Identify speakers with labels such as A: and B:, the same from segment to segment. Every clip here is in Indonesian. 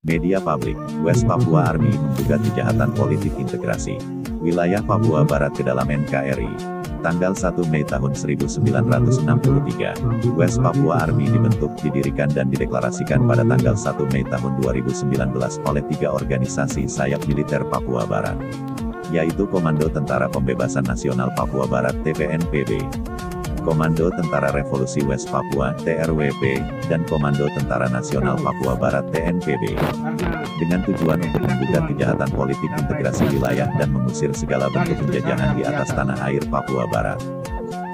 A: Media publik, West Papua Army menggugat kejahatan politik integrasi wilayah Papua Barat ke dalam NKRI. Tanggal 1 Mei tahun 1963, West Papua Army dibentuk, didirikan dan dideklarasikan pada tanggal 1 Mei tahun 2019 oleh 3 organisasi sayap militer Papua Barat, yaitu Komando Tentara Pembebasan Nasional Papua Barat (TPNPB), Komando Tentara Revolusi West Papua (TRWP), dan Komando Tentara Nasional Papua Barat (TNPB), dengan tujuan untuk menggugat kejahatan politik integrasi wilayah dan mengusir segala bentuk penjajahan di atas tanah air Papua Barat.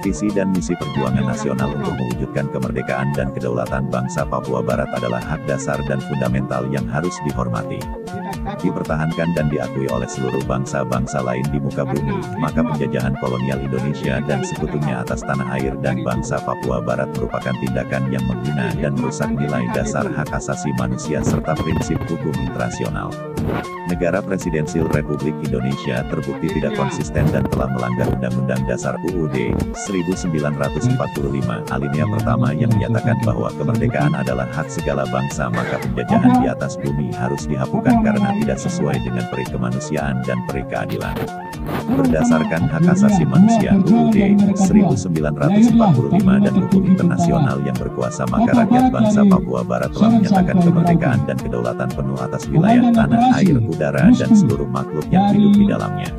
A: Visi dan misi perjuangan nasional untuk mewujudkan kemerdekaan dan kedaulatan bangsa Papua Barat adalah hak dasar dan fundamental yang harus dihormati, dipertahankan dan diakui oleh seluruh bangsa-bangsa lain di muka bumi. Maka penjajahan kolonial Indonesia dan sekutunya atas tanah air dan bangsa Papua Barat merupakan tindakan yang menghina dan merusak nilai dasar hak asasi manusia serta prinsip hukum internasional. Negara Presidensil Republik Indonesia terbukti tidak konsisten dan telah melanggar Undang-Undang Dasar UUD 1945 alinea pertama yang menyatakan bahwa kemerdekaan adalah hak segala bangsa. Maka penjajahan di atas bumi harus dihapuskan karena tidak sesuai dengan peri kemanusiaan dan peri keadilan. Berdasarkan hak asasi manusia UUD 1945 dan hukum internasional yang berkuasa, maka rakyat bangsa Papua Barat telah menyatakan kemerdekaan dan kedaulatan penuh atas wilayah, tanah, air, udara, dan seluruh makhluk yang hidup di dalamnya.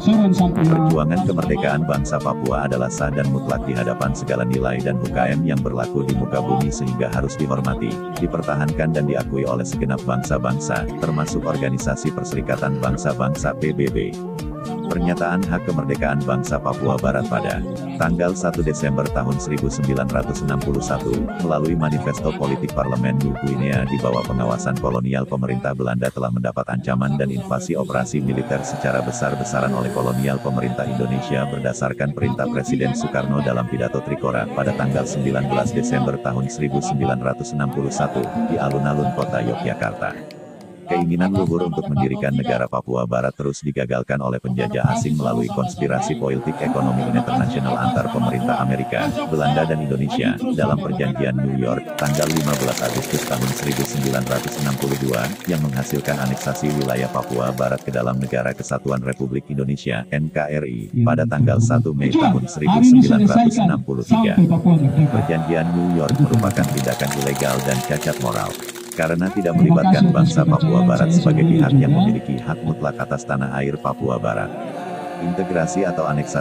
A: Perjuangan kemerdekaan bangsa Papua adalah sah dan mutlak di hadapan segala nilai dan hukum yang berlaku di muka bumi, sehingga harus dihormati, dipertahankan dan diakui oleh segenap bangsa-bangsa, termasuk Organisasi Perserikatan Bangsa-Bangsa PBB. Pernyataan hak kemerdekaan bangsa Papua Barat pada tanggal 1 Desember tahun 1961 melalui Manifesto Politik Parlemen New Guinea di bawah pengawasan kolonial pemerintah Belanda telah mendapat ancaman dan invasi operasi militer secara besar-besaran oleh kolonial pemerintah Indonesia berdasarkan perintah Presiden Soekarno dalam pidato Trikora pada tanggal 19 Desember tahun 1961 di alun-alun kota Yogyakarta. Keinginan luhur untuk mendirikan negara Papua Barat terus digagalkan oleh penjajah asing melalui konspirasi politik ekonomi internasional antar pemerintah Amerika, Belanda dan Indonesia, dalam perjanjian New York, tanggal 15 Agustus tahun 1962, yang menghasilkan aneksasi wilayah Papua Barat ke dalam Negara Kesatuan Republik Indonesia, NKRI, pada tanggal 1 Mei tahun 1963. Perjanjian New York merupakan tindakan ilegal dan cacat moral, karena tidak melibatkan bangsa Papua Barat sebagai pihak yang memiliki hak mutlak atas tanah air Papua Barat. Integrasi atau aneksasi